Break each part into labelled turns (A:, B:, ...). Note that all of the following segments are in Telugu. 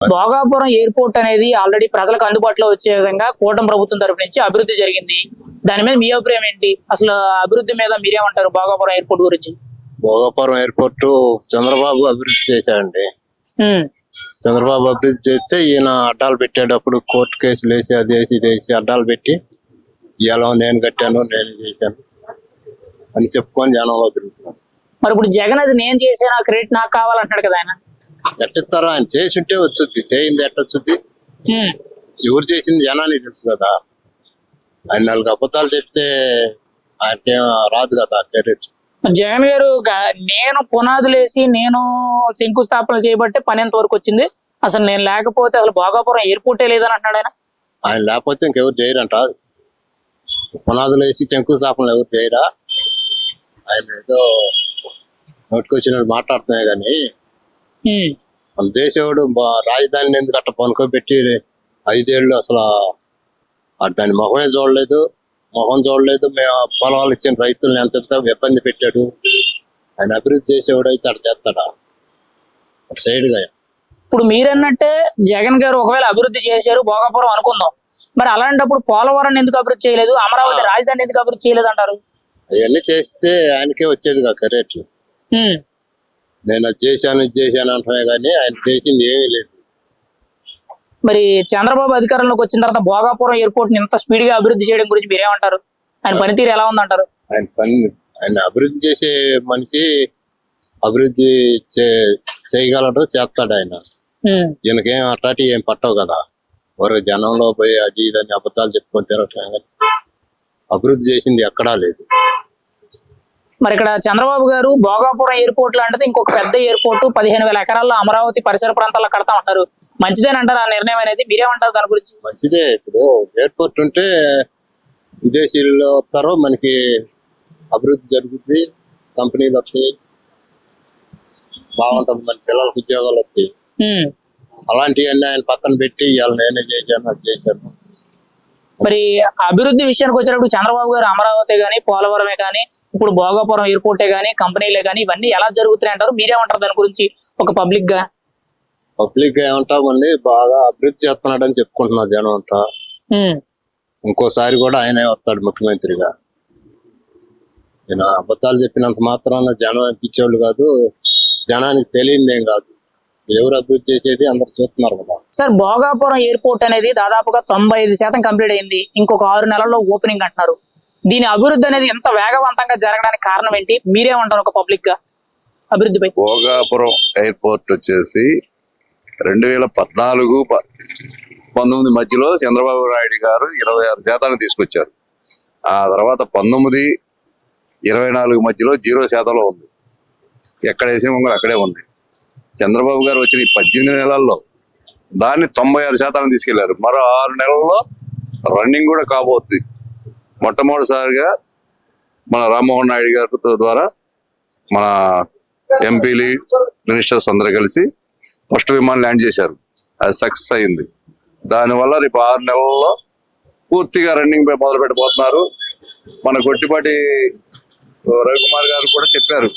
A: భోగాపురం ఎయిర్పోర్ట్ అనేది ఆల్రెడీ ప్రజలకు అందుబాటులో వచ్చే విధంగా కూటమి ప్రభుత్వం తరపు నుంచి అభివృద్ధి జరిగింది. దాని మీద మీ అభిప్రాయం ఏంటి? అసలు అభివృద్ధి మీద మీరేమంటారు భోగాపురం ఎయిర్పోర్ట్ గురించి?
B: భోగాపురం ఎయిర్పోర్ట్ చంద్రబాబు అభివృద్ధి చేశాడండి. చంద్రబాబు అభివృద్ధి చేస్తే ఈయన అడ్డాలు పెట్టేటప్పుడు కోర్టు కేసులు వేసి అది వేసి ఇది వేసి అడ్డాలు పెట్టి ఇలా నేను కట్టాను నేను చేశాను అని చెప్పుకొని జనంలో తిరుగుతున్నాను.
A: మరి ఇప్పుడు జగన్ అది నేను చేశాను ఆ క్రెడిట్ నాకు కావాలంటున్నాడు కదా ఆయన.
B: ఎట్టిస్తారా? ఆయన చేసి ఉంటే వచ్చుద్ది, చేయింది ఎట్టొచ్చుద్ది? ఎవరు చేసింది జనానికి తెలుసు కదా. ఆయన 4 అబద్ధాలు చెప్తే ఆయనకేం రాదు కదా క్రెడిట్.
A: జగన్ గారు నేను పునాదులేసి నేను శంకుస్థాపన చేయబట్టే పని ఎంత వరకు వచ్చింది, అసలు నేను లేకపోతే అసలు భోగాపురం ఎయిర్పోర్టే లేదని అంటున్నాడు ఆయన.
B: ఆయన లేకపోతే ఇంకెవరు చేయరంట. పునాదులు వేసి శంకుస్థాపనలు ఎవరు చేయరా? ఆయన ఏదో నోటికొచ్చినట్టు మాట్లాడుతున్నాయి కానీ మన దేశంలో రాజధానిని ఎందుకు అట్ట పనుకోబెట్టి 5 ఏళ్ళు అసలు దాని మొహమే చూడలేదు, మొహం చూడలేదు. మేము పొలాలు ఇచ్చిన రైతులను ఎంత ఇబ్బంది పెట్టాడు. ఆయన అభివృద్ధి చేసేవాడు అయితే అటు చేస్తాడా? అటు సైడ్గా.
A: ఇప్పుడు మీరన్నట్టే జగన్ గారు ఒకవేళ అభివృద్ధి చేశారు భోగాపురం అనుకుందాం, మరి అలాంటప్పుడు పోలవరం ఎందుకు అభివృద్ధి చేయలేదు, అమరావతి రాజధాని ఎందుకు అభివృద్ధి చేయలేదు అంటారు?
B: అవన్నీ చేస్తే ఆయనకే వచ్చేది కాక రేట్లు. నేను అది చేశాను ఇది చేశాను అంటున్నా కానీ ఆయన చేసింది ఏమీ లేదు.
A: మరి చంద్రబాబు అధికారంలోకి వచ్చిన తర్వాత భోగాపురం ఎయిర్పోర్ట్ ని ఇంత స్పీడ్ గా అభివృద్ధి చేయడం గురించి మీరేమంటారు? ఆయన పనితీరు ఎలా ఉందంటారు?
B: ఆయన అభివృద్ధి చేసే మనిషి అభివృద్ధి చేయగలడు, చేస్తాడు ఆయన. ఈయనకేం అట్లాంటి ఏం పట్టవు కదా. వారు జనంలో పోయి అది ఇదని అబద్ధాలు చెప్పుకొని తిరగటం కానీ అభివృద్ధి చేసింది ఎక్కడా లేదు.
A: మరి ఇక్కడ చంద్రబాబు గారు భోగాపురం ఎయిర్పోర్ట్ లాంటిది ఇంకొక పెద్ద ఎయిర్పోర్ట్ 15,000 ఎకరాల్లో అమరావతి పరిసర ప్రాంతాల్లో కడతా ఉంటారు. మంచిదేనంటారు ఆ నిర్ణయం అనేది? మీరేమంటారు దాని గురించి?
B: మంచిదే. ఇప్పుడు ఎయిర్పోర్ట్ ఉంటే విదేశీయులు వస్తారు, మనకి అభివృద్ధి జరుగుతుంది, కంపెనీలు వస్తాయి, బాగుంటుంది, మన పిల్లలకు ఉద్యోగాలు వస్తాయి. అలాంటివన్నీ ఆయన పక్కన పెట్టి ఇవాళ నేనే చేశాను అది చేశాను.
A: మరి అభివృద్ధి విషయానికి వచ్చినప్పుడు చంద్రబాబు గారు అమరావతి గానీ పోలవరమే కానీ ఇప్పుడు భోగాపురం ఎయిర్పోర్టే గానీ కంపెనీలే గానీ ఇవన్నీ ఎలా జరుగుతున్నాయి అంటారు? మీరేమంటారు దాని గురించి? ఒక పబ్లిక్ గా
B: ఏమంటామండి, బాగా అభివృద్ధి చేస్తున్నాడని చెప్పుకుంటున్నారు జనం అంతా. ఇంకోసారి కూడా ఆయనే వస్తాడు ముఖ్యమంత్రిగా. ఈయన అబద్ధాలు చెప్పినంత మాత్రాన జనం అనిపించేవాళ్ళు కాదు, జనానికి తెలియదేం కాదు. ఎవరు అభివృద్ధి చేసేది అందరు చూస్తున్నారు కదా.
A: సార్, భోగాపురం ఎయిర్పోర్ట్ అనేది దాదాపుగా 95% కంప్లీట్ అయింది. ఇంకొక 6 నెలల్లో ఓపెనింగ్ అంటున్నారు. దీని అభివృద్ధి అనేది ఎంత వేగవంతంగా జరగడానికి కారణం ఏంటి? మీరేమంటారు ఒక పబ్లిక్ గా అభివృద్ధిపై?
C: భోగాపురం ఎయిర్పోర్ట్ వచ్చేసి 2014-19 మధ్యలో చంద్రబాబు నాయుడు గారు 26% తీసుకొచ్చారు. ఆ తర్వాత 19-24 మధ్యలో 0% ఉంది. ఎక్కడ వేసిన ముంగలు అక్కడే ఉంది. చంద్రబాబు గారు వచ్చిన 18 నెలల్లో దాన్ని 96% తీసుకెళ్లారు. మరో 6 నెలల్లో రన్నింగ్ కూడా కాబోతుంది. మొట్టమొదటిసారిగా మన రామ్మోహన్ నాయుడు గారి ద్వారా మన ఎంపీలు మినిస్టర్స్ అందరూ కలిసి ఫస్ట్ విమానం ల్యాండ్ చేశారు. అది సక్సెస్ అయింది. దానివల్ల రేపు 6 నెలల్లో పూర్తిగా రన్నింగ్ మొదలు పెట్టబోతున్నారు. మన గొట్టిపాటి రవికుమార్ గారు కూడా చెప్పారు,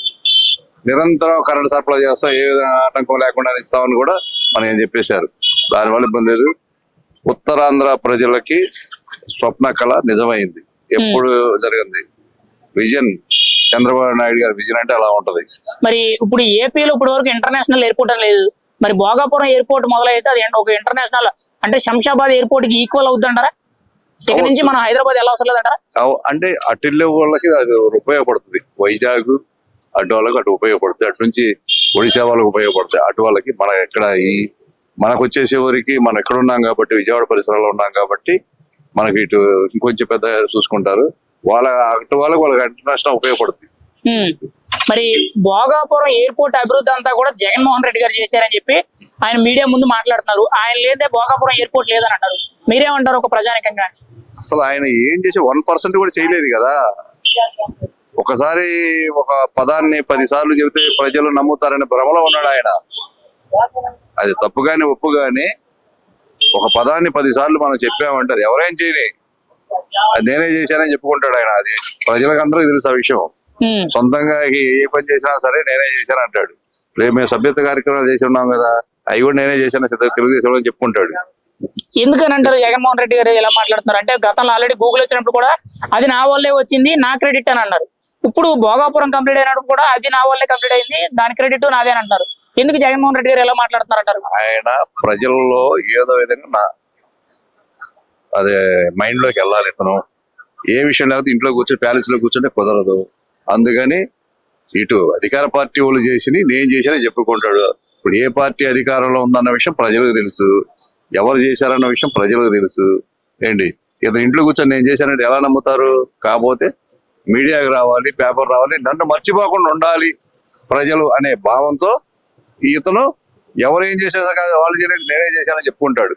C: నిరంతరం కరెంట్ సరఫరా చేస్తాం, ఏ విధంగా ఆటంకం లేకుండా ఇస్తామని కూడా మనం ఏం చెప్పేశారు. దానివల్ల ఇబ్బంది లేదు. ఉత్తరాంధ్ర ప్రజలకి స్వప్న కళ నిజమైంది. ఎప్పుడు జరిగింది విజన్, చంద్రబాబు నాయుడు గారి విజన్ అంటే అలా ఉంటది.
A: మరి ఇప్పుడు ఏపీలో ఇప్పటి వరకు ఇంటర్నేషనల్ ఎయిర్పోర్ట్ లేదు. మరి భోగాపురం ఎయిర్పోర్ట్ మొదలైతే అది ఒక ఇంటర్నేషనల్ అంటే శంషాబాద్ ఎయిర్పోర్ట్ కి ఈక్వల్ అవుతుందంటారా? ఇక్కడ నుంచి మనం హైదరాబాద్ ఎలా వస్తలేదు అంటారా?
C: అంటే అటు వాళ్ళకి అది ఉపయోగపడుతుంది. వైజాగ్ అటు వాళ్ళకి అటు ఉపయోగపడుతుంది, అటు నుంచి ఒడిశా వాళ్ళకి ఉపయోగపడుతుంది. అటు వాళ్ళకి మనకు వచ్చేసేవరికి మనం ఎక్కడ ఉన్నాం కాబట్టి, విజయవాడ పరిసరాల్లో ఉన్నాం కాబట్టి మనకి ఇటు ఇంకొంచెం పెద్ద చూసుకుంటారు. అటు వాళ్ళకి ఇంటర్నేషనల్ ఉపయోగపడుతుంది.
A: మరి భోగాపురం ఎయిర్పోర్ట్ అభివృద్ధి అంతా కూడా జగన్మోహన్ రెడ్డి గారు చేశారని చెప్పి ఆయన మీడియా ముందు మాట్లాడుతున్నారు. ఆయన లేదే భోగాపురం ఎయిర్పోర్ట్ లేదని అంటారు. మీరేమంటారు ఒక ప్రజానికంగా?
C: అసలు ఆయన ఏం చేసి 1% కూడా చేయలేదు కదా. ఒకసారి ఒక పదాన్ని 10 సార్లు చెబితే ప్రజలు నమ్ముతారనే భ్రమలో ఉన్నాడు ఆయన. అది తప్పు గాని ఒప్పు గాని ఒక పదాన్ని 10 సార్లు మనం చెప్పామంటే అది ఎవరైనా చేయని, అది నేనే చేశానని చెప్పుకుంటాడు ఆయన. అది ప్రజలకు అందరికీ తెలుసు ఆ విషయం. సొంతంగా ఏ పని చేసినా సరే నేనే చేశాను అంటాడు. రేపు మేము సభ్యత కార్యక్రమాలు చేసి ఉన్నాం కదా, అవి కూడా నేనే చేశాను తెలుగుదేశంలో అని చెప్పుకుంటాడు.
A: ఎందుకని అంటారు జగన్మోహన్ రెడ్డి గారు ఎలా మాట్లాడుతున్నారు అంటే గతంలో ఆల్రెడీ గూగుల్ వచ్చినప్పుడు కూడా అది నా వల్లే వచ్చింది, నా క్రెడిట్ అని అన్నారు. ఇప్పుడు భోగాపురం కంప్లీట్ అయినప్పుడు కూడా అది నా వల్లే కంప్లీట్ అయింది, దాని క్రెడిట్ నాదే అని అంటారు. ఎందుకు జగన్మోహన్ రెడ్డి గారు ఎలా మాట్లాడుతున్నారు అంటారు?
C: ఆయన ప్రజల్లో ఏదో విధంగా అదే మైండ్ లోకి వెళ్ళాలి. ఇతను ఏ విషయం లేకపోతే ఇంట్లో కూర్చొని ప్యాలెస్ లో కూర్చుంటే కుదరదు. అందుకని ఇటు అధికార పార్టీ వాళ్ళు చేసి నేను చేసినా చెప్పుకుంటాడు. ఇప్పుడు ఏ పార్టీ అధికారంలో ఉందన్న విషయం ప్రజలకు తెలుసు, ఎవరు చేశారన్న విషయం ప్రజలకు తెలుసు. ఏంటి ఇతను ఇంట్లో కూర్చొని నేను చేశానంటే ఎలా నమ్ముతారు? కాకపోతే మీడియాకి రావాలి, పేపర్ రావాలి, నన్ను మర్చిపోకుండా ఉండాలి ప్రజలు అనే భావంతో ఇతను ఎవరు ఏం చేసేదా కాదు, వాళ్ళు చేయలేదు నేనే చేశానని చెప్పుకుంటాడు.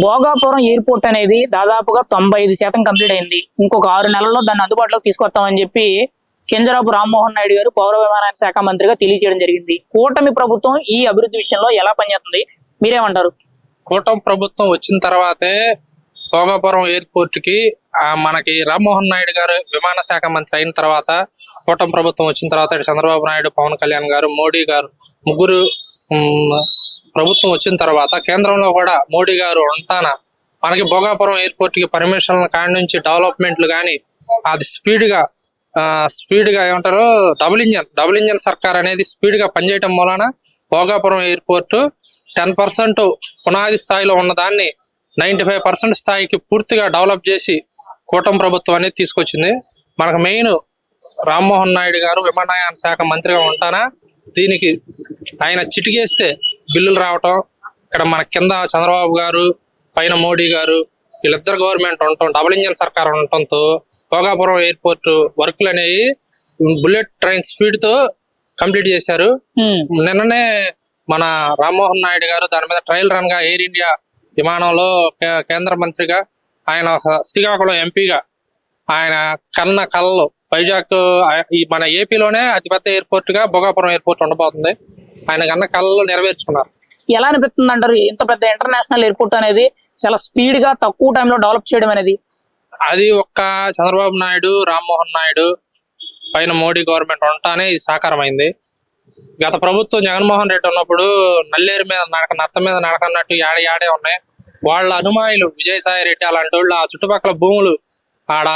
A: భోగాపురం ఎయిర్పోర్ట్ అనేది దాదాపుగా 95% కంప్లీట్ అయింది. ఇంకొక 6 నెలల్లో దాన్ని అందుబాటులోకి తీసుకొస్తామని చెప్పి కింజరాపు రామ్మోహన్ నాయుడు గారు పౌర విమానయాన శాఖ మంత్రిగా తెలియజేయడం జరిగింది. కూటమి ప్రభుత్వం ఈ అభివృద్ధి విషయంలో ఎలా పనిచేస్తుంది, మీరేమంటారు?
D: కూటమి ప్రభుత్వం వచ్చిన తర్వాతే భోగాపురం ఎయిర్పోర్ట్ కి మనకి రామ్మోహన్ నాయుడు గారు విమాన శాఖ మంత్రి అయిన తర్వాత, కూటమి ప్రభుత్వం వచ్చిన తర్వాత చంద్రబాబు నాయుడు, పవన్ కళ్యాణ్ గారు, మోడీ గారు ముగ్గురు ప్రభుత్వం వచ్చిన తర్వాత కేంద్రంలో కూడా మోడీ గారు ఉంటానా మనకి భోగాపురం ఎయిర్పోర్ట్ కి పర్మిషన్ కాడి నుంచి డెవలప్మెంట్లు కానీ అది స్పీడ్ గా ఏమంటారు డబుల్ ఇంజన్ సర్కార్ అనేది స్పీడ్ గా పనిచేయటం వలన భోగాపురం ఎయిర్పోర్ట్ 10% పునాది స్థాయిలో ఉన్న దాన్ని 95% స్థాయికి పూర్తిగా డెవలప్ చేసి కూటమి ప్రభుత్వం అనేది తీసుకొచ్చింది. మనకు మెయిన్ రామ్మోహన్ నాయుడు గారు విమానయాన శాఖ మంత్రిగా ఉంటానా దీనికి ఆయన చిటికేస్తే బిల్లులు రావటం, ఇక్కడ మన కింద చంద్రబాబు గారు పైన మోడీ గారు వీళ్ళిద్దరు గవర్నమెంట్ ఉండటం, డబుల్ ఇంజన్ సర్కార్ ఉండటంతో భోగాపురం ఎయిర్పోర్ట్ వర్క్లు అనేవి బుల్లెట్ ట్రైన్ స్పీడ్ తో కంప్లీట్ చేశారు. నిన్ననే మన రామ్మోహన్ నాయుడు గారు దాని మీద ట్రయల్ రన్ గా ఎయిర్ ఇండియా విమానంలో కేంద్ర మంత్రిగా ఆయన శ్రీకాకుళం ఎంపీగా ఆయన కన్న కళలు వైజాగ్ మన ఏపీలోనే అతిపెద్ద ఎయిర్పోర్ట్ గా భోగాపురం ఎయిర్పోర్ట్ ఉండబోతుంది. ఆయన కన్న కళలు నెరవేర్చుకున్నారు.
A: ఎలా అనిపిస్తుంది అంటారు ఇంత పెద్ద ఇంటర్నేషనల్ ఎయిర్పోర్ట్ అనేది చాలా స్పీడ్ గా తక్కువ టైంలో డెవలప్ చేయడం అనేది?
D: అది ఒక్క చంద్రబాబు నాయుడు, రామ్మోహన్ నాయుడు పైన మోడీ గవర్నమెంట్ ఉంటానే ఇది సాకారమైంది. గత ప్రభుత్వం జగన్మోహన్ రెడ్డి ఉన్నప్పుడు నల్లేరు మీద నడక, నత్త మీద నడకన్నట్టు యాడే ఉన్నాయి. వాళ్ళ అనుమాయులు విజయసాయి రెడ్డి అలాంటి వాళ్ళు ఆ చుట్టుపక్కల భూములు ఆడ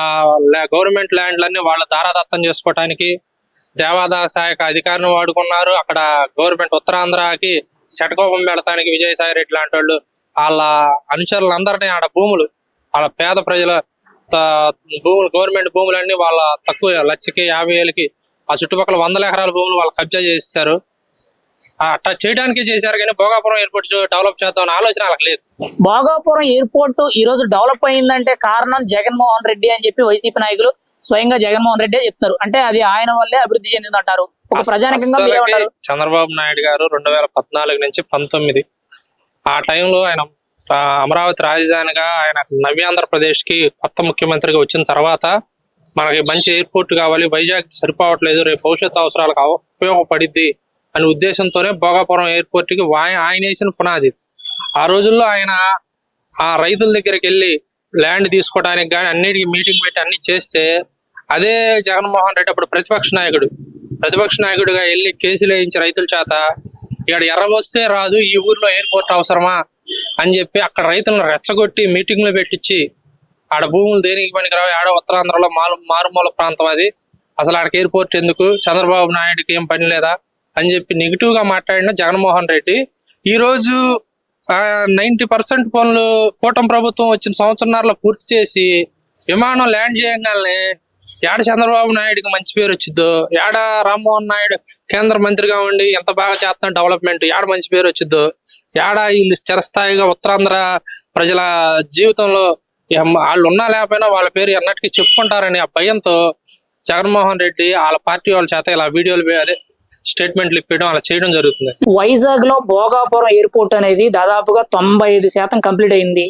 D: గవర్నమెంట్ ల్యాండ్లన్నీ వాళ్ళ దారాదత్తం చేసుకోవటానికి దేవాదాయ శాఖ అధికారిని వాడుకున్నారు. అక్కడ గవర్నమెంట్ ఉత్తరాంధ్రకి శటకోపం పెడతానికి విజయసాయి రెడ్డి లాంటి వాళ్ళు వాళ్ళ అనుచరులందరినీ ఆడ భూములు వాళ్ళ పేద ప్రజల భూములు గవర్నమెంట్ భూములన్నీ వాళ్ళ తక్కువ 1,50,000కి ఆ చుట్టుపక్కల 100 ఎకరాల భూములు వాళ్ళు కబ్జా చేశారు. అట్లా చేయడానికి చేశారు కానీ భోగాపురం ఎయిర్పోర్ట్ డెవలప్ చేద్దామని ఆలోచన వాళ్ళకి లేదు.
A: భోగాపురం ఎయిర్పోర్ట్ ఈ రోజు డెవలప్ అయిందంటే కారణం జగన్మోహన్ రెడ్డి అని చెప్పి వైసీపీ నాయకులు స్వయంగా జగన్మోహన్ రెడ్డి చెప్తున్నారు. అంటే అది ఆయన వల్లే అభివృద్ధి చెందిందంటారు. ఒక ప్రజానికంగా మీరేమంటారు?
D: చంద్రబాబు నాయుడు గారు 2014 నుంచి 19 ఆ టైంలో ఆయన అమరావతి రాజధానిగా ఆయన నవ్యాంధ్రప్రదేశ్ కి కొత్త ముఖ్యమంత్రిగా వచ్చిన తర్వాత మనకి మంచి ఎయిర్పోర్ట్ కావాలి, వైజాగ్ సరిపోవట్లేదు, రేపు భవిష్యత్తు అవసరాలకు ఉపయోగపడిద్ది అనే ఉద్దేశంతోనే భోగాపురం ఎయిర్పోర్ట్ కి ఆయన వేసిన పునాది. ఆ రోజుల్లో ఆయన ఆ రైతుల దగ్గరికి వెళ్ళి ల్యాండ్ తీసుకోవడానికి కానీ అన్నిటికీ మీటింగ్ పెట్టి అన్ని చేస్తే అదే జగన్మోహన్ రెడ్డి అప్పుడు ప్రతిపక్ష నాయకుడిగా వెళ్ళి కేసులు వేయించి రైతుల చేత ఇక్కడ ఎర్రబొస్తే రాదు, ఈ ఊర్లో ఎయిర్పోర్ట్ అవసరమా అని చెప్పి అక్కడ రైతులను రెచ్చగొట్టి మీటింగ్లు పెట్టించి ఆడ భూములు దేనికి పనికిరావు, ఆడ ఉత్తరాంధ్రలో మారుమూల ప్రాంతం అది, అసలు ఆడకి ఎయిర్పోర్ట్ ఎందుకు, చంద్రబాబు నాయుడుకి ఏం పని లేదా అని చెప్పి నెగిటివ్ గా మాట్లాడిన జగన్మోహన్ రెడ్డి ఈ రోజు 90% పనులు కూటమి ప్రభుత్వం వచ్చిన సంవత్సరాల్లో పూర్తి చేసి విమానం ల్యాండ్ చేయగానే ఏడ చంద్రబాబు నాయుడుకి మంచి పేరు వచ్చిద్దో, ఏడ రామ్మోహన్ నాయుడు కేంద్ర మంత్రిగా ఉండి ఎంత బాగా చేస్తున్న డెవలప్మెంట్ ఏడ మంచి పేరు వచ్చిద్దో, ఏడ వీళ్ళు స్థిరస్థాయిగా ఉత్తరాంధ్ర ప్రజల జీవితంలో వాళ్ళు ఉన్నా లేకపోయినా వాళ్ళ పేరు ఎన్నటికీ చెప్పుకుంటారని ఆ భయంతో జగన్మోహన్ రెడ్డి వాళ్ళ పార్టీ వాళ్ళ చేత ఇలా వీడియోలు అదే స్టేట్మెంట్లు ఇప్పడం అలా చేయడం జరుగుతుంది.
A: వైజాగ్ లో భోగాపురం ఎయిర్పోర్ట్ అనేది దాదాపుగా 95% కంప్లీట్ అయింది.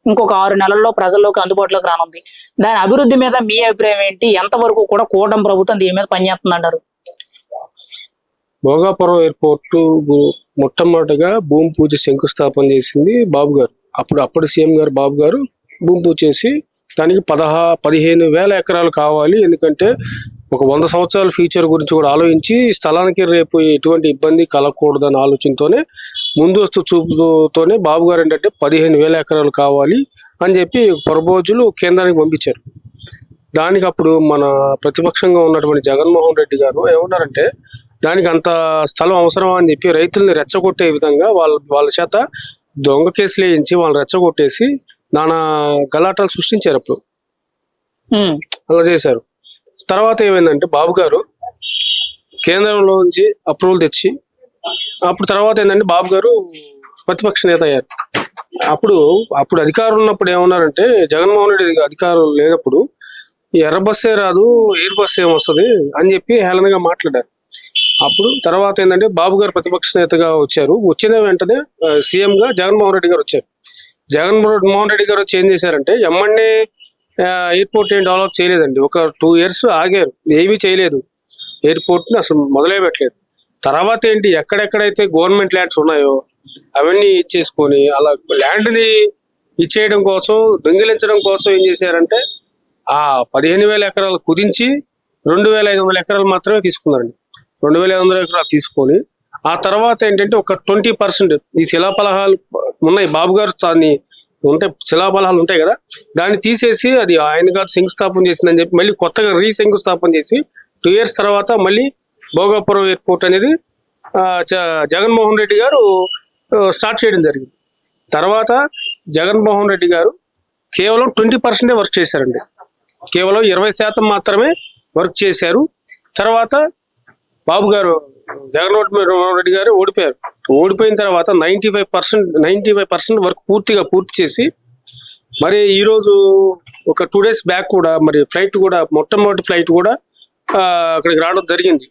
A: ఇంకొక 6 నెలల్లో ప్రజల్లోకి అందుబాటులోకి రానుంది. దాని అభివృద్ధి మీద మీ అభిప్రాయం ఏంటి? ఎంతవరకు కూడా కూటమి ప్రభుత్వం దీని మీద పనిచేస్తుంది అంటారు?
E: భోగాపురం ఎయిర్పోర్ట్ మొట్టమొదటిగా భూమి పూజ శంకుస్థాపన చేసింది బాబు గారు. అప్పుడు సీఎం గారు బాబు గారు భూమి పూజ చేసి దానికి 15,000 ఎకరాలు కావాలి, ఎందుకంటే ఒక 100 సంవత్సరాల ఫ్యూచర్ గురించి కూడా ఆలోచించి స్థలానికి రేపు ఎటువంటి ఇబ్బంది కలగకూడదన్న ఆలోచనతోనే ముందస్తు చూపుతోనే బాబు గారు ఏంటంటే 15,000 ఎకరాలు కావాలి అని చెప్పి ప్రపోజల్ కేంద్రానికి పంపించారు. దానికి అప్పుడు మన ప్రతిపక్షంగా ఉన్నటువంటి జగన్మోహన్ రెడ్డి గారు ఏమన్నారంటే దానికి అంత స్థలం అవసరమా అని చెప్పి రైతుల్ని రెచ్చగొట్టే విధంగా వాళ్ళ చేత దొంగ కేసులు వేయించి వాళ్ళని రెచ్చగొట్టేసి నానా గలాటాలు సృష్టించారు. అప్పుడు అలా చేశారు. తర్వాత ఏమైందంటే బాబు గారు కేంద్రంలో నుంచి అప్రూవల్ తెచ్చి అప్పుడు తర్వాత ఏంటంటే బాబు గారు ప్రతిపక్ష నేత అయ్యారు. అప్పుడు అధికారం ఉన్నప్పుడు ఏమన్నారంటే జగన్మోహన్ రెడ్డి అధికారం లేనప్పుడు ఎర్ర బస్సే రాదు ఎయిర్ బస్ ఏమొస్తుంది అని చెప్పి హేళనగా మాట్లాడారు. అప్పుడు తర్వాత ఏంటంటే బాబు గారు ప్రతిపక్ష నేతగా వచ్చారు. వచ్చిన వెంటనే సీఎంగా జగన్మోహన్ రెడ్డి గారు వచ్చారు. జగన్మోహన్ రెడ్డి గారు వచ్చి ఏం చేశారంటే ఎమ్మెన్యే ఎయిర్పోర్ట్ ఏం డెవలప్ చేయలేదండి. ఒక 2 years ఆగారు, ఏమీ చేయలేదు. ఎయిర్పోర్ట్ని అసలు మొదలే పెట్టలేదు. తర్వాత ఏంటి ఎక్కడెక్కడైతే గవర్నమెంట్ ల్యాండ్స్ ఉన్నాయో అవన్నీ ఇచ్చేసుకొని అలా ల్యాండ్ని ఇచ్చేయడం కోసం దొంగిలించడం కోసం ఏం చేశారంటే ఆ 15,000 ఎకరాలు కుదించి 2,500 ఎకరాలు మాత్రమే తీసుకున్నారండి. 2,500 ఎకరాలు తీసుకొని ఆ తర్వాత ఏంటంటే ఒక 20% ఈ శిలాఫలహాలు ఉన్నాయి. బాబు గారు దాన్ని శిలాఫలహాలు ఉంటాయి కదా, దాన్ని తీసేసి అది ఆయన గారు శంకుస్థాపన చేసిందని చెప్పి మళ్ళీ కొత్తగా శంకుస్థాపన చేసి 2 years తర్వాత మళ్ళీ భోగాపురం ఎయిర్పోర్ట్ అనేది జగన్మోహన్ రెడ్డి గారు స్టార్ట్ చేయడం జరిగింది. తర్వాత జగన్మోహన్ రెడ్డి గారు కేవలం 20% వర్క్ చేశారండి. కేవలం 20% మాత్రమే వర్క్ చేశారు. తర్వాత బాబు గారు జగన్మోహన్ రెడ్డి గారు ఓడిపోయారు. ఓడిపోయిన తర్వాత 95% వర్క్ పూర్తి చేసి మరి ఈరోజు ఒక 2 days బ్యాక్ కూడా మరి ఫ్లైట్ కూడా మొట్టమొదటి ఫ్లైట్ కూడా అక్కడికి రావడం జరిగింది.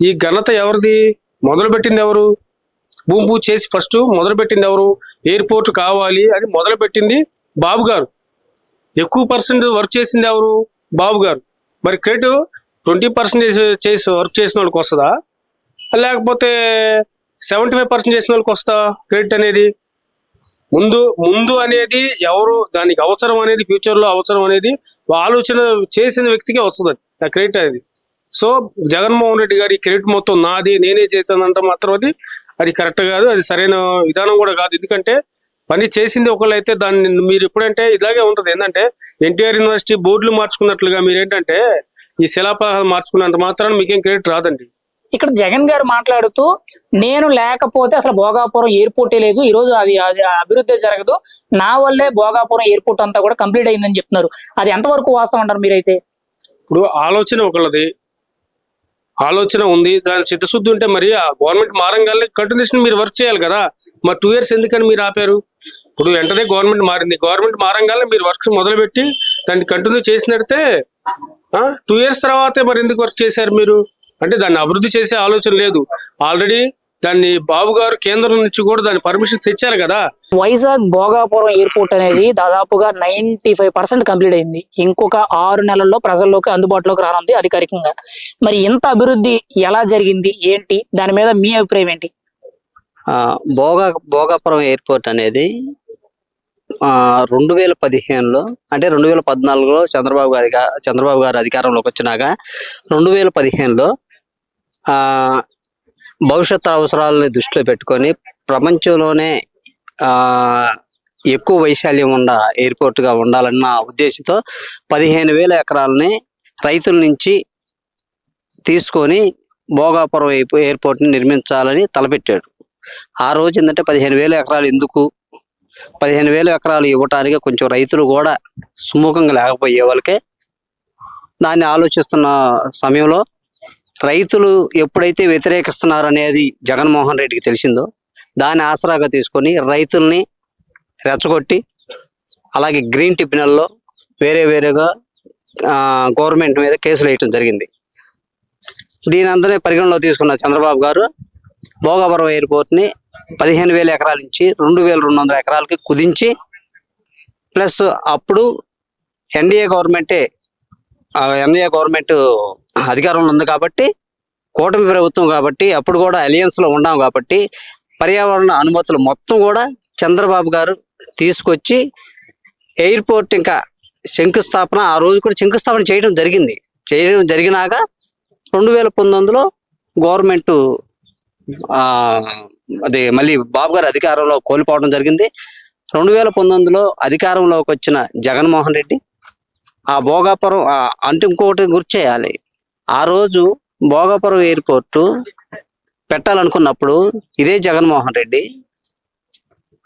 E: ఈ ఘనత ఎవరిది? మొదలుపెట్టింది ఎవరు? భూమి పూజ చేసి ఫస్ట్ మొదలుపెట్టింది ఎవరు? ఎయిర్పోర్ట్ కావాలి అని మొదలుపెట్టింది బాబు గారు. ఎక్కువ పర్సెంట్ వర్క్ చేసింది ఎవరు? బాబు గారు. మరి క్రెడిట్ 20% చేసి వర్క్ చేసిన వాళ్ళకి వస్తుందా, లేకపోతే 75% చేసిన వాళ్ళకి వస్తుందా క్రెడిట్ అనేది? ముందు అనేది ఎవరు దానికి అవసరం అనేది ఫ్యూచర్లో అవసరం అనేది ఆలోచన చేసిన వ్యక్తికే వస్తుంది ఆ క్రెడిట్ అనేది. సో జగన్మోహన్ రెడ్డి గారి క్రెడిట్ మొత్తం నాది, నేనే చేశానంటే మాత్రం అది కరెక్ట్ కాదు, అది సరైన విధానం కూడా కాదు. ఎందుకంటే పని చేసింది ఒకళ్ళైతే దాన్ని మీరు ఎప్పుడంటే ఇలాగే ఉంటుంది. ఏంటంటే ఎన్టీఆర్ యూనివర్సిటీ బోర్డులు మార్చుకున్నట్లుగా మీరేంటంటే ఈ శిలాఫలహాలు మార్చుకున్నంత మాత్రాన మీకేం క్రెడిట్ రాదండి.
A: ఇక్కడ జగన్ గారు మాట్లాడుతూ నేను లేకపోతే అసలు భోగాపురం ఎయిర్పోర్టే లేదు, ఈ రోజు అది అభివృద్ధి జరగదు, నా వల్లే భోగాపురం ఎయిర్పోర్ట్ అంతా కూడా కంప్లీట్ అయిందని చెప్తున్నారు. అది ఎంతవరకు వాస్తవం అంటారు మీరైతే?
E: ఇప్పుడు ఆలోచన ఒకళ్ళది, ఆలోచన ఉంది, దాని చిత్తశుద్ధి ఉంటే మరి ఆ గవర్నమెంట్ మారంగానే కంటిన్యూషన్ మీరు వర్క్ చేయాలి కదా. మరి 2 years ఎందుకని మీరు ఆపారు? ఇప్పుడు వెంటనే గవర్నమెంట్ మారింది, గవర్నమెంట్ మారంగానే మీరు వర్క్ మొదలుపెట్టి దాన్ని కంటిన్యూ చేసినట్టే 2 years తర్వాతే మరి ఎందుకు వర్క్ చేశారు మీరు? అంటే దాన్ని అభివృద్ధి చేసే ఆలోచన లేదు. ఆల్రెడీ దాన్ని బాబు గారు కేంద్రం నుంచి కూడా దాని పర్మిషన్ తెచ్చారు కదా.
A: వైజాగ్ భోగాపురం ఎయిర్పోర్ట్ అనేది దాదాపుగా 95% కంప్లీట్ అయింది. ఇంకొక 6 నెలల్లో ప్రజల్లోకి అందుబాటులోకి రానుంది అధికారికంగా. మరి ఇంత అభివృద్ధి ఎలా జరిగింది ఏంటి, దాని మీద మీ అభిప్రాయం ఏంటి?
F: భోగాపురం ఎయిర్పోర్ట్ అనేది 2015లో అంటే 2014లో చంద్రబాబు గారు అధికారంలోకి వచ్చినాక 2015లో భవిష్యత్తు అవసరాలని దృష్టిలో పెట్టుకొని ప్రపంచంలోనే ఎక్కువ వైశాల్యం ఉన్న ఎయిర్పోర్ట్గా ఉండాలన్న ఉద్దేశంతో 15,000 ఎకరాలని రైతుల నుంచి తీసుకొని భోగాపురం ఎయిర్పోర్ట్ని నిర్మించాలని తలపెట్టాడు. ఆ రోజు ఏంటంటే 15,000 ఎకరాలు ఎందుకు, 15,000 ఎకరాలు ఇవ్వటానికి కొంచెం రైతులు కూడా సుముఖంగా లేకపోయే వాళ్ళకే దాన్ని ఆలోచిస్తున్న సమయంలో రైతులు ఎప్పుడైతే వ్యతిరేకిస్తున్నారు అనేది జగన్మోహన్ రెడ్డికి తెలిసిందో దాన్ని ఆసరాగా తీసుకొని రైతుల్ని రెచ్చగొట్టి అలాగే గ్రీన్ ట్రిబ్యునల్లో వేరేగా గవర్నమెంట్ మీద కేసులు వేయటం జరిగింది. దీని అందరినీ పరిగణలో తీసుకున్న చంద్రబాబు గారు భోగాపురం ఎయిర్పోర్ట్ని 15,000 ఎకరాల నుంచి 2,200 ఎకరాలకి కుదించి ప్లస్ అప్పుడు ఎన్డీఏ గవర్నమెంట్ అధికారంలో ఉంది కాబట్టి, కూటమి ప్రభుత్వం కాబట్టి, అప్పుడు కూడా అలయన్స్లో ఉన్నాం కాబట్టి పర్యావరణ అనుమతులు మొత్తం కూడా చంద్రబాబు గారు తీసుకొచ్చి ఎయిర్పోర్ట్ ఇంకా శంకుస్థాపన ఆ రోజు కూడా శంకుస్థాపన చేయడం జరిగినాక 2019లో గవర్నమెంట్ అదే మళ్ళీ బాబు గారు అధికారంలో కోల్పోవడం జరిగింది. 2019లో అధికారంలోకి వచ్చిన జగన్మోహన్ రెడ్డి ఆ భోగాపురం అంటే ఇంకొకటి గుర్తు చేయాలి, ఆ రోజు భోగాపురం ఎయిర్పోర్టు పెట్టాలనుకున్నప్పుడు ఇదే జగన్మోహన్ రెడ్డి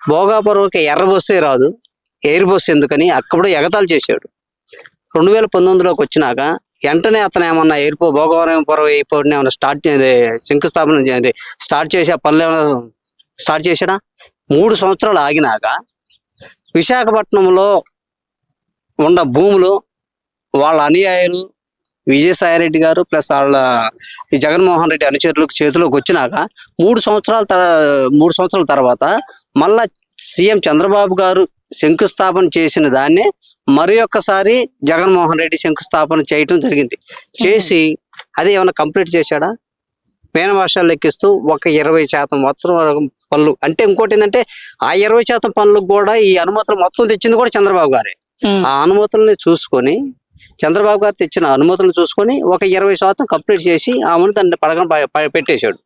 F: భోగాపురంకి ఎర్ర బస్సే రాదు, ఎయిర్ బస్ ఎందుకని అక్కడ ఎగతాళి చేశాడు. 2019లోకి వచ్చినాక వెంటనే అతను ఏమన్నా భోగవరం ఎయిర్పోర్ట్ని ఏమన్నా శంకుస్థాపన స్టార్ట్ చేసి ఆ పనులు ఏమైనా స్టార్ట్ చేశాడా? 3 సంవత్సరాలు ఆగినాక విశాఖపట్నంలో ఉన్న భూములు వాళ్ళ అనుయాయులు విజయసాయిరెడ్డి గారు ప్లస్ వాళ్ళ ఈ జగన్మోహన్ రెడ్డి అనుచరులకు చేతిలోకి వచ్చినాక 3 సంవత్సరాల తర్వాత మళ్ళా సీఎం చంద్రబాబు గారు శంకుస్థాపన చేసిన దాన్నే మరి ఒక్కసారి జగన్మోహన్ రెడ్డి శంకుస్థాపన చేయటం జరిగింది. చేసి అది ఏమైనా కంప్లీట్ చేశాడా? పేన వర్షాలు లెక్కిస్తూ ఒక 20% మొత్తం పనులు. అంటే ఇంకోటి ఏంటంటే ఆ 20% పనులకు కూడా ఈ అనుమతులు మొత్తం తెచ్చింది కూడా చంద్రబాబు గారే. ఆ అనుమతుల్ని చూసుకొని చంద్రబాబు గారు తెచ్చిన అనుమతులు చూసుకొని ఒక 20% కంప్లీట్ చేసి ఆమెను దాన్ని పడగన పెట్టేశాడు.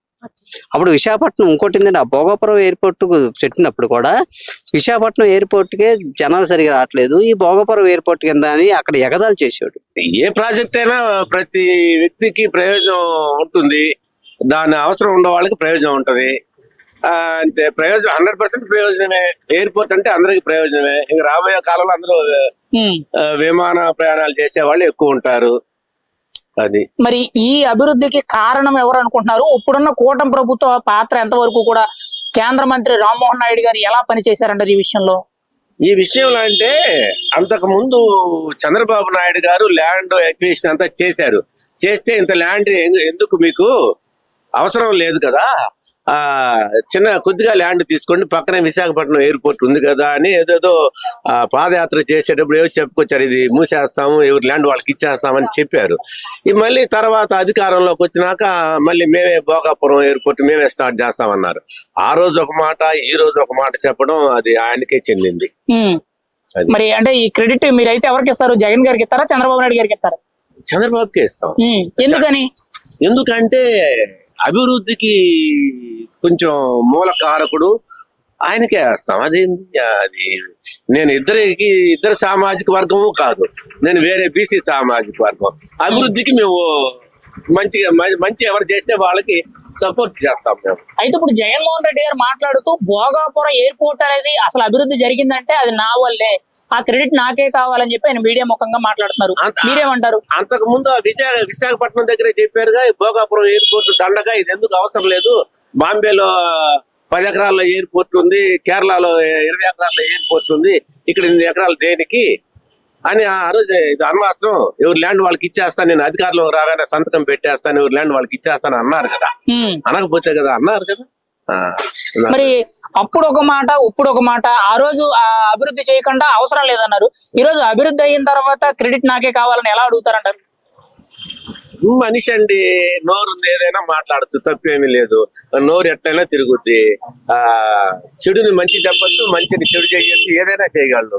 F: అప్పుడు విశాఖపట్నం ఇంకోటి ఏంటంటే ఆ భోగాపురం ఎయిర్పోర్ట్ పెట్టినప్పుడు కూడా విశాఖపట్నం ఎయిర్పోర్ట్కే జనాలు సరిగా రావట్లేదు, ఈ భోగాపురం ఎయిర్పోర్ట్ కింద అని అక్కడ ఎగతాళి చేశాడు.
G: ఏ ప్రాజెక్ట్ అయినా ప్రతి వ్యక్తికి ప్రయోజనం ఉంటుంది, దాని అవసరం ఉన్న వాళ్ళకి ప్రయోజనం ఉంటది. అంటే ప్రయోజనం 100% ప్రయోజనమే. ఎయిర్పోర్ట్ అంటే అందరికి ప్రయోజనమే. ఇంకా రాబోయే కాలంలో అందరూ విమాన ప్రయాణాలు చేసే వాళ్ళు ఎక్కువ ఉంటారు. అది
A: మరి ఈ అభివృద్ధికి కారణం ఎవరు అనుకుంటున్నారు? ఇప్పుడున్న కూటమి ప్రభుత్వ పాత్ర ఎంతవరకు కూడా కేంద్ర మంత్రి రామ్మోహన్ నాయుడు గారు ఎలా పనిచేశారంటారు ఈ విషయంలో?
G: ఈ విషయంలో అంటే అంతకు ముందు చంద్రబాబు నాయుడు గారు ల్యాండ్ ఎక్విజిషన్ అంతా చేశారు. చేస్తే ఇంత ల్యాండ్ ఎందుకు, మీకు అవసరం లేదు కదా, చిన్న కొద్దిగా ల్యాండ్ తీసుకోండి, పక్కనే విశాఖపట్నం ఎయిర్పోర్ట్ ఉంది కదా అని ఏదేదో పాదయాత్ర చేసేటప్పుడు ఏదో చెప్పుకొచ్చారు, ఇది మూసేస్తాము, ఎవరి ల్యాండ్ వాళ్ళకి ఇచ్చేస్తామని చెప్పారు. ఈ మళ్ళీ తర్వాత అధికారంలోకి వచ్చినాక మళ్ళీ మేమే భోగాపురం ఎయిర్పోర్ట్ మేమే స్టార్ట్ చేస్తామన్నారు. ఆ రోజు ఒక మాట, ఈ రోజు ఒక మాట చెప్పడం అది ఆయనకే చెందింది.
A: మరి అంటే ఈ క్రెడిట్ మీరైతే ఎవరికి ఇస్తారు? జగన్ గారికి ఇస్తారా, చంద్రబాబు నాయుడు గారికి ఇస్తారా?
G: చంద్రబాబుకే ఇస్తాం.
A: ఎందుకని?
G: ఎందుకంటే అభివృద్ధికి కొంచెం మూల కారకుడు, ఆయనకే వేస్తాం. అదేంటి అది, నేను ఇద్దరు సామాజిక వర్గము కాదు, నేను వేరే బీసీ సామాజిక వర్గం. అభివృద్ధికి మేము మంచి ఎవరు చేస్తే వాళ్ళకి సపోర్ట్ చేస్తాం మేము.
A: అయితే ఇప్పుడు జగన్మోహన్ రెడ్డి గారు మాట్లాడుతూ భోగాపురం ఎయిర్పోర్ట్ అనేది అసలు అభివృద్ధి జరిగిందంటే అది నా వల్లే, ఆ క్రెడిట్ నాకే కావాలని చెప్పి ఆయన మీడియా ముఖంగా మాట్లాడుతున్నారు. మీరేమంటారు?
G: అంతకు ముందు విశాఖపట్నం దగ్గరే చెప్పారుగా, భోగాపురం ఎయిర్పోర్ట్ దండగా, ఇది ఎందుకు అవసరం లేదు, బాంబేలో 10 ఎకరాల ఎయిర్పోర్ట్ ఉంది, కేరళలో 20 ఎకరాల ఎయిర్పోర్ట్ ఉంది, ఇక్కడ 8 ఎకరాలు దేనికి అని ఆ రోజు ఇది అనవసరం, ఎవరి ల్యాండ్ వాళ్ళకి ఇచ్చేస్తాను, నేను అధికారంలో రాగానే సంతకం పెట్టేస్తాను, ఎవరి ల్యాండ్ వాళ్ళకి ఇచ్చేస్తాను అన్నారు కదా. అనకపోతే కదా అన్నారు కదా.
A: మరి అప్పుడు ఒక మాట, ఇప్పుడు ఒక మాట. ఆ రోజు అభివృద్ధి చేయకుండా అవసరం లేదన్నారు, ఈ రోజు అభివృద్ధి అయిన తర్వాత క్రెడిట్ నాకే కావాలని ఎలా అడుగుతారంటారు?
G: మనిషి అండి, నోరు ఉంది, ఏదైనా మాట్లాడుతూ తప్పేమీ లేదు, నోరు ఎట్లయినా తిరుగుద్ది. చెడుని మంచి చెప్పచ్చు, మంచిని చెడు చేయొచ్చు, ఏదైనా చేయగలడు.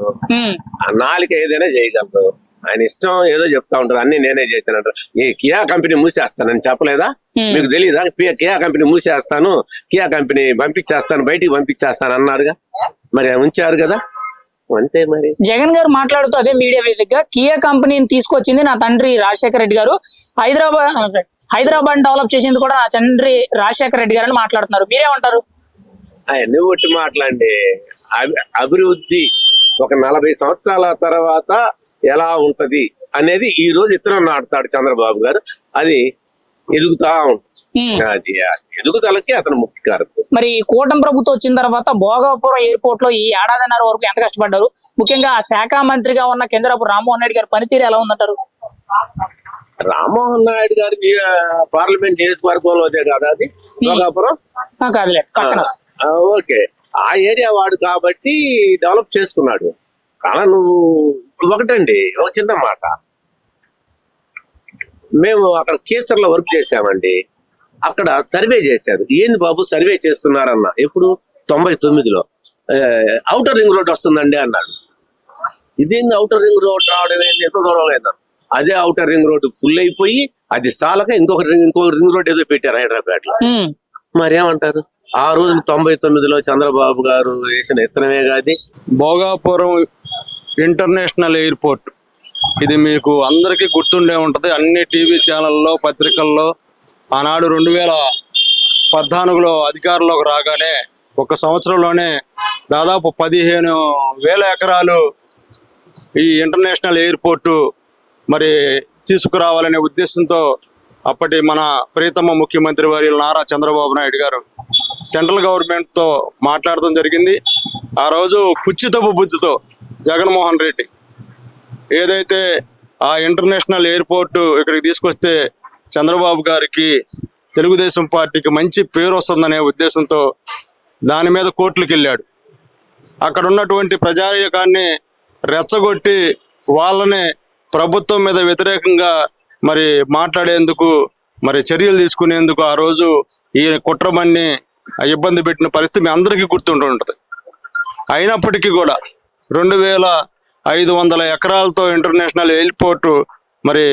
G: నాలుక ఏదైనా చేయగలదు. ఆయన ఇష్టం ఏదో చెప్తా ఉంటారు, అన్ని నేనే చేశానంట. ఈ కియా కంపెనీ మూసేస్తానని చెప్పలేదా? మీకు తెలియదా? కియా కంపెనీ మూసేస్తాను, కియా కంపెనీ పంపించేస్తాను, బయటికి పంపించేస్తాను అన్నారుగా, మరి ఉంచారు కదా. అంతే మరి.
A: జగన్ గారు మాట్లాడుతూ అదే మీడియా వేదికగా కియా కంపెనీని తీసుకొచ్చింది నా తండ్రి రాజశేఖర రెడ్డి గారు, హైదరాబాద్ డెవలప్ చేసింది కూడా నా తండ్రి రాజశేఖర రెడ్డి గారు అని మాట్లాడుతున్నారు. మీరేమంటారు?
G: అవన్నీ ఒట్టి మాట్లాడండి. అభివృద్ధి ఒక 40 సంవత్సరాల తర్వాత ఎలా ఉంటది అనేది ఈ రోజు ఇతరం నాటుతాడు చంద్రబాబు గారు, అది ఎదుగుతా ఉంటుంది. అది ఎదుగుదలకి అతను ముఖ్య కారకుడు.
A: మరి కూటమి ప్రభుత్వం వచ్చిన తర్వాత భోగాపురం ఎయిర్పోర్ట్ లో ఈ ఏడాదిన్నర వరకు ఎంత కష్టపడ్డారు? ముఖ్యంగా ఆ శాఖ మంత్రిగా ఉన్న కేంద్రపు రామ్మోహన్ నాయుడు గారి పనితీరు ఎలా ఉందంటారు?
G: రామ్మోహన్ నాయుడు గారి పార్లమెంట్ నియోజకవర్గంలో అదే కదా అది భోగాపురం?
A: కాదులే,
G: ఓకే, ఆ ఏరియా వాడు కాబట్టి డెవలప్ చేసుకున్నాడు. కానీ నువ్వు ఒకటండి, ఒక చిన్న మాట, మేము అక్కడ కేసర్లో వర్క్ చేసామండి. అక్కడ సర్వే చేశారు. ఏంది బాబు సర్వే చేస్తున్నారన్న, ఎప్పుడు 99లో ఔటర్ రింగ్ రోడ్ వస్తుందండి అన్నాడు. ఇదేంది ఔటర్ రింగ్ రోడ్ రావడం ఏంది, ఎంత దూరం లేదన్న. అదే ఔటర్ రింగ్ రోడ్డు ఫుల్ అయిపోయి అది చాలక ఇంకొక రింగ్ రోడ్ ఏదో పెట్టారు హైదరాబాద్ లో.
A: ఉమ్.
G: మరి ఏమంటారు? ఆ రోజు 99లో చంద్రబాబు గారు వేసిన ఇత్తనమే కాదు.
H: భోగాపురం ఇంటర్నేషనల్ ఎయిర్పోర్ట్ ఇది మీకు అందరికీ గుర్తుండే ఉంటది. అన్ని టీవీ ఛానల్లో, పత్రికల్లో ఆనాడు 2014లో అధికారంలోకి రాగానే ఒక సంవత్సరంలోనే దాదాపు 15,000 ఎకరాలు ఈ ఇంటర్నేషనల్ ఎయిర్పోర్టు మరి తీసుకురావాలనే ఉద్దేశంతో అప్పటి మన ప్రియతమ ముఖ్యమంత్రి వర్యులు నారా చంద్రబాబు నాయుడు గారు సెంట్రల్ గవర్నమెంట్తో మాట్లాడడం జరిగింది. ఆ రోజు కుచ్చితపు బుద్ధితో జగన్మోహన్ రెడ్డి ఏదైతే ఆ ఇంటర్నేషనల్ ఎయిర్పోర్టు ఇక్కడికి తీసుకొస్తే చంద్రబాబు గారికి, తెలుగుదేశం పార్టీకి మంచి పేరు వస్తుందనే ఉద్దేశంతో దాని మీద కోర్టులకు వెళ్ళాడు. అక్కడ ఉన్నటువంటి ప్రజానీకాన్ని రెచ్చగొట్టి వాళ్ళని ప్రభుత్వం మీద వ్యతిరేకంగా మరి మాట్లాడేందుకు, మరి చర్యలు తీసుకునేందుకు ఆ రోజు ఈ కుట్రమన్ని ఇబ్బంది పెట్టిన పరిస్థితి మీ అందరికీ గుర్తుంటుంది. అయినప్పటికీ కూడా 2,500 ఎకరాలతో ఇంటర్నేషనల్ ఎయిర్పోర్టు మరి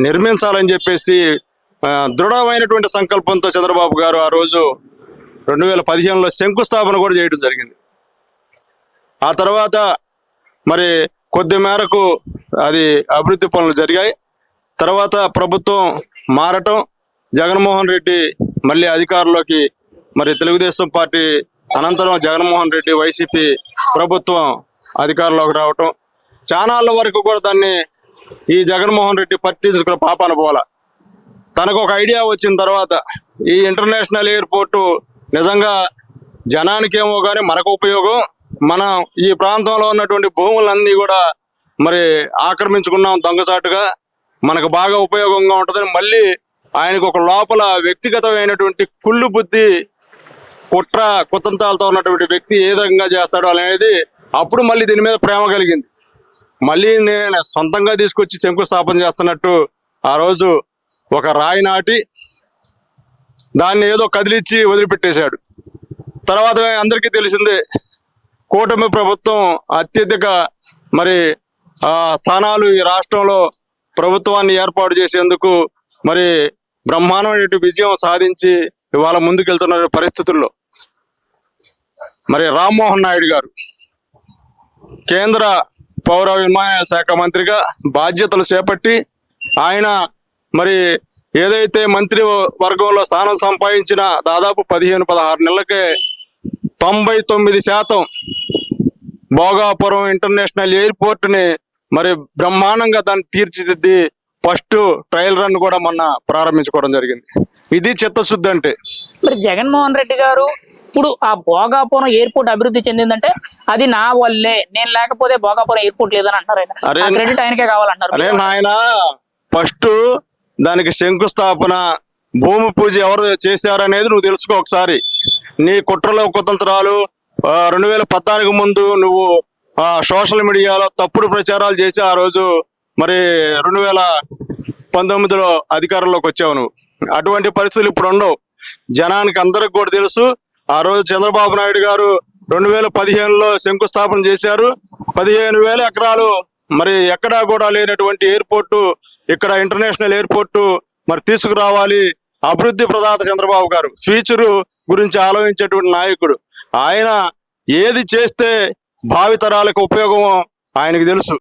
H: నిర్మించాలని చెప్పేసి దృఢమైనటువంటి సంకల్పంతో చంద్రబాబు గారు ఆ రోజు 2015లో శంకుస్థాపన కూడా చేయడం జరిగింది. ఆ తర్వాత మరి కొద్ది మేరకు అది అభివృద్ధి పనులు జరిగాయి. తర్వాత ప్రభుత్వం మారటం, జగన్మోహన్ రెడ్డి మళ్ళీ అధికారంలోకి, మరి తెలుగుదేశం పార్టీ అనంతరం జగన్మోహన్ రెడ్డి వైసీపీ ప్రభుత్వం అధికారంలోకి రావటం, చానాళ్ళ వరకు కూడా దాన్ని ఈ జగన్మోహన్ రెడ్డి పట్టించుకున్న పాపాన పోల. తనకు ఒక ఐడియా వచ్చిన తర్వాత ఈ ఇంటర్నేషనల్ ఎయిర్పోర్టు నిజంగా జనానికేమో కానీ మనకు ఉపయోగం, మనం ఈ ప్రాంతంలో ఉన్నటువంటి భూములన్నీ కూడా మరి ఆక్రమించుకున్నాం దొంగచాటుగా, మనకు బాగా ఉపయోగంగా ఉంటుందని మళ్ళీ ఆయనకు ఒక లోపల వ్యక్తిగతమైనటువంటి కుళ్ళు బుద్ధి, కుట్ర కుతంత్రాలతో ఉన్నటువంటి వ్యక్తి ఏ విధంగా చేస్తాడో అనేది అప్పుడు మళ్ళీ దీని మీద ప్రేమ కలిగింది. మళ్ళీ నేను సొంతంగా తీసుకొచ్చి శంకుస్థాపన చేస్తున్నట్టు ఆ రోజు ఒక రాయి నాటి దాన్ని ఏదో కదిలిచ్చి వదిలిపెట్టేశాడు. తర్వాత అందరికీ తెలిసిందే, కూటమి ప్రభుత్వం అత్యధిక మరి స్థానాలు ఈ రాష్ట్రంలో ప్రభుత్వాన్ని ఏర్పాటు చేసేందుకు మరి బ్రహ్మాండమైన విజయం సాధించి ఇవాళ ముందుకెళ్తున్న పరిస్థితుల్లో మరి రామ్మోహన్ నాయుడు గారు కేంద్ర పౌర విమానయాన శాఖ మంత్రిగా బాధ్యతలు చేపట్టి ఆయన మరి ఏదైతే మంత్రి వర్గంలో స్థానం సంపాదించిన దాదాపు 15-16 నెలలకే 99% భోగాపురం ఇంటర్నేషనల్ ఎయిర్పోర్ట్ని మరి బ్రహ్మాండంగా దాన్ని తీర్చిదిద్ది ఫస్ట్ ట్రయల్ రన్ కూడా మొన్న ప్రారంభించుకోవడం జరిగింది. ఇది చిత్తశుద్ధి అంటే.
A: మరి జగన్మోహన్ రెడ్డి గారు ఇప్పుడు ఆ భోగాపురం ఎయిర్పోర్ట్ అభివృద్ధి చెందిందంటే అది నా వల్లే, నేను లేకపోతే భోగాపురం ఎయిర్పోర్ట్ లేదని అంటారు. ఆయన క్రెడిట్ ఆయనకే కావాలంటారు.
H: అరే నాయన, ఫస్ట్ దానికి శంకుస్థాపన, భూమి పూజ ఎవరు చేశారనేది నువ్వు తెలుసుకో ఒకసారి. నీ కుట్రలో కుతంత్రాలు 2014 ముందు నువ్వు సోషల్ మీడియాలో తప్పుడు ప్రచారాలు చేసి ఆ రోజు మరి 2019లో అధికారంలోకి వచ్చావు నువ్వు. అటువంటి పరిస్థితులు ఇప్పుడు ఉండవు. జనానికి అందరికి కూడా తెలుసు. ఆ రోజు చంద్రబాబు నాయుడు గారు 2015లో శంకుస్థాపన చేశారు. 15,000 ఎకరాలు మరి ఎక్కడా కూడా లేనటువంటి ఎయిర్పోర్టు ఇక్కడ ఇంటర్నేషనల్ ఎయిర్పోర్టు మరి తీసుకురావాలి. అభివృద్ధి ప్రదాత చంద్రబాబు గారు, ఫ్యూచరు గురించి ఆలోచించేటువంటి నాయకుడు. ఆయన ఏది చేస్తే భావితరాలకు ఉపయోగమో ఆయనకు తెలుసు.